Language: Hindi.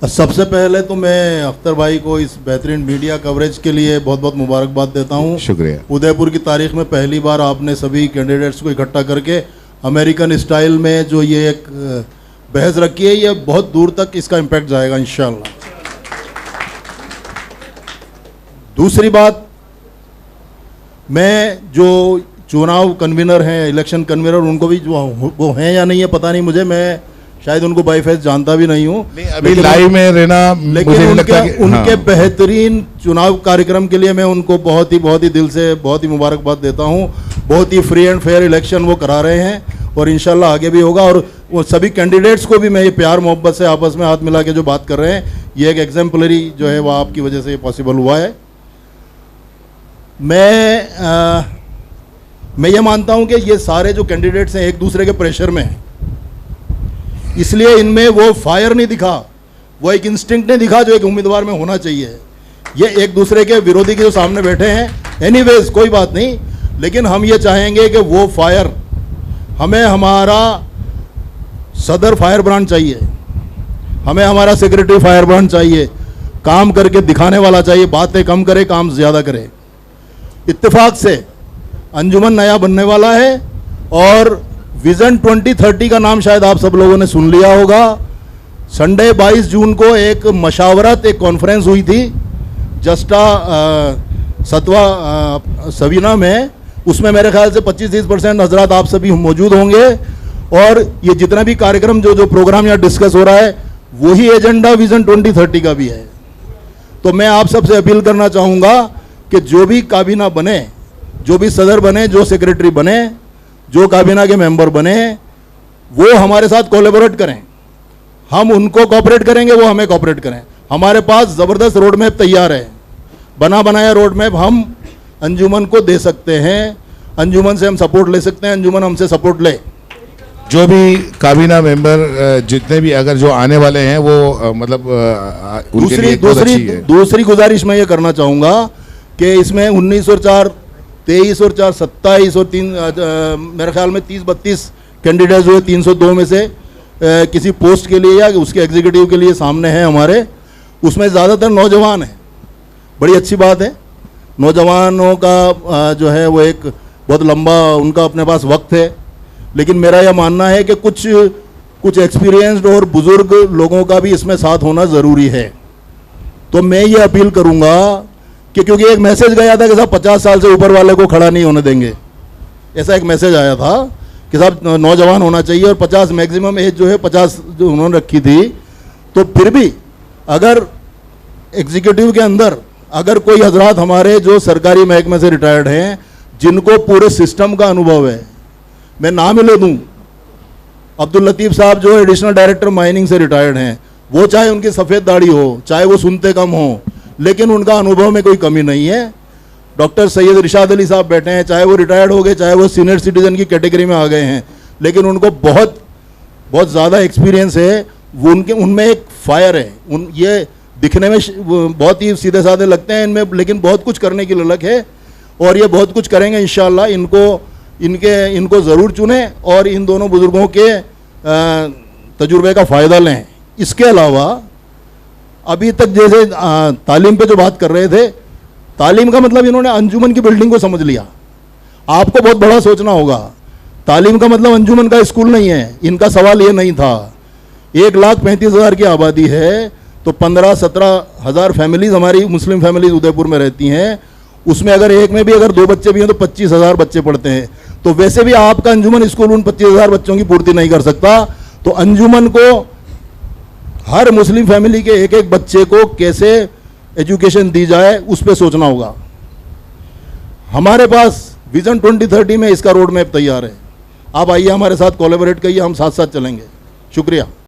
सबसे पहले तो मैं अख्तर भाई को इस बेहतरीन मीडिया कवरेज के लिए बहुत बहुत मुबारकबाद देता हूँ। शुक्रिया। उदयपुर की तारीख में पहली बार आपने सभी कैंडिडेट्स को इकट्ठा करके अमेरिकन स्टाइल में जो ये एक बहस रखी है, ये बहुत दूर तक इसका इम्पैक्ट जाएगा इंशाल्लाह। दूसरी बात, मैं जो चुनाव कन्वीनर हैं, इलेक्शन कन्वीनर, उनको भी जो वो हैं या नहीं है पता नहीं मुझे, मैं शायद उनको बाई फेस जानता भी नहीं हूँ, अभी लाइव में रहना, लेकिन उनके बेहतरीन चुनाव कार्यक्रम के लिए मैं उनको बहुत ही दिल से बहुत ही मुबारकबाद देता हूँ। बहुत ही फ्री एंड फेयर इलेक्शन वो करा रहे हैं और इंशाल्लाह आगे भी होगा। और वो सभी कैंडिडेट्स को भी मैं ये प्यार मोहब्बत से आपस में हाथ मिला के जो बात कर रहे हैं, ये एक एग्जाम्पलरी जो है वो आपकी वजह से पॉसिबल हुआ है। मैं ये मानता हूँ कि ये सारे जो कैंडिडेट्स हैं एक दूसरे के प्रेशर में हैं, इसलिए इनमें वो फायर नहीं दिखा, वो एक इंस्टिंक्ट नहीं दिखा जो एक उम्मीदवार में होना चाहिए। ये एक दूसरे के विरोधी के जो सामने बैठे हैं, एनीवेज कोई बात नहीं, लेकिन हम ये चाहेंगे कि वो फायर, हमें हमारा सदर फायर ब्रांड चाहिए, हमें हमारा सेक्रेटरी फायर ब्रांड चाहिए, काम करके दिखाने वाला चाहिए, बातें कम करे काम ज़्यादा करे। इत्तेफाक से अंजुमन नया बनने वाला है और विजन 2030 का नाम शायद आप सब लोगों ने सुन लिया होगा। संडे 22 जून को एक मशावरत, एक कॉन्फ्रेंस हुई थी जस्टा सतवा सवीना में। उसमें मेरे ख्याल से 25-30% हजरात आप सभी मौजूद होंगे और ये जितना भी कार्यक्रम जो प्रोग्राम यहाँ डिस्कस हो रहा है, वही एजेंडा विजन 2030 का भी है। तो मैं आप सबसे अपील करना चाहूँगा कि जो भी काबीना बने, जो भी सदर बने, जो सेक्रेटरी बने, जो काबीना के मेंबर बने, वो हमारे साथ कोलैबोरेट करें, हम उनको कोऑपरेट करेंगे, वो हमें कोऑपरेट करें। हमारे पास ज़बरदस्त रोड मैप तैयार है, बना बनाया रोड मैप हम अंजुमन को दे सकते हैं, अंजुमन से हम सपोर्ट ले सकते हैं, अंजुमन हमसे सपोर्ट ले। जो भी काबीना मेंबर जितने भी अगर जो आने वाले हैं वो मतलब दूसरी गुजारिश मैं ये करना चाहूँगा कि इसमें 19 और 4 23 और 4 27 और 3 मेरे ख्याल में 30-32 कैंडिडेट्स हुए 302 में से किसी पोस्ट के लिए या उसके एग्जीक्यूटिव के लिए सामने हैं हमारे। उसमें ज़्यादातर नौजवान हैं, बड़ी अच्छी बात है। नौजवानों का जो है वो एक बहुत लंबा उनका अपने पास वक्त है, लेकिन मेरा यह मानना है कि कुछ एक्सपीरियंस्ड और बुज़ुर्ग लोगों का भी इसमें साथ होना ज़रूरी है। तो मैं ये अपील करूँगा कि क्योंकि एक मैसेज गया था कि साहब 50 साल से ऊपर वाले को खड़ा नहीं होने देंगे, ऐसा एक मैसेज आया था कि साहब नौजवान होना चाहिए और 50 मैक्सिमम एज जो है 50 जो उन्होंने रखी थी। तो फिर भी अगर एग्जीक्यूटिव के अंदर अगर कोई हजरात हमारे जो सरकारी महकमे से रिटायर्ड हैं, जिनको पूरे सिस्टम का अनुभव है, मैं नाम ही ले दूँ, अब्दुल लतीफ़ साहब जो एडिशनल डायरेक्टर माइनिंग से रिटायर्ड हैं, वो चाहे उनकी सफ़ेद दाढ़ी हो, चाहे वो सुनते कम हो, लेकिन उनका अनुभव में कोई कमी नहीं है। डॉक्टर सैयद रिशाद अली साहब बैठे हैं, चाहे वो रिटायर्ड हो गए, चाहे वो सीनियर सिटीजन की कैटेगरी में आ गए हैं, लेकिन उनको बहुत ज़्यादा एक्सपीरियंस है। वो उनमें एक फायर है। ये दिखने में बहुत ही सीधे साधे लगते हैं इनमें, लेकिन बहुत कुछ करने की ललक है और ये बहुत कुछ करेंगे इंशाल्लाह। इनको ज़रूर चुनें और इन दोनों बुज़ुर्गों के तजुर्बे का फ़ायदा लें। इसके अलावा अभी तक जैसे तालीम पे जो बात कर रहे थे, तालीम का मतलब इन्होंने अंजुमन की बिल्डिंग को समझ लिया। आपको बहुत बड़ा सोचना होगा, तालीम का मतलब अंजुमन का स्कूल नहीं है। इनका सवाल ये नहीं था। 1,35,000 की आबादी है, तो 15-17 हज़ार फैमिलीज़ हमारी मुस्लिम फैमिलीज़ उदयपुर में रहती हैं। उसमें अगर एक में भी अगर 2 बच्चे भी हैं तो 25,000 बच्चे पढ़ते हैं। तो वैसे भी आपका अंजुमन स्कूल उन 25,000 बच्चों की पूर्ति नहीं कर सकता। तो अंजुमन को हर मुस्लिम फैमिली के एक बच्चे को कैसे एजुकेशन दी जाए, उस पर सोचना होगा। हमारे पास विजन 2030 में इसका रोड मैप तैयार है। आप आइए हमारे साथ कोलैबोरेट करिए, हम साथ साथ चलेंगे। शुक्रिया।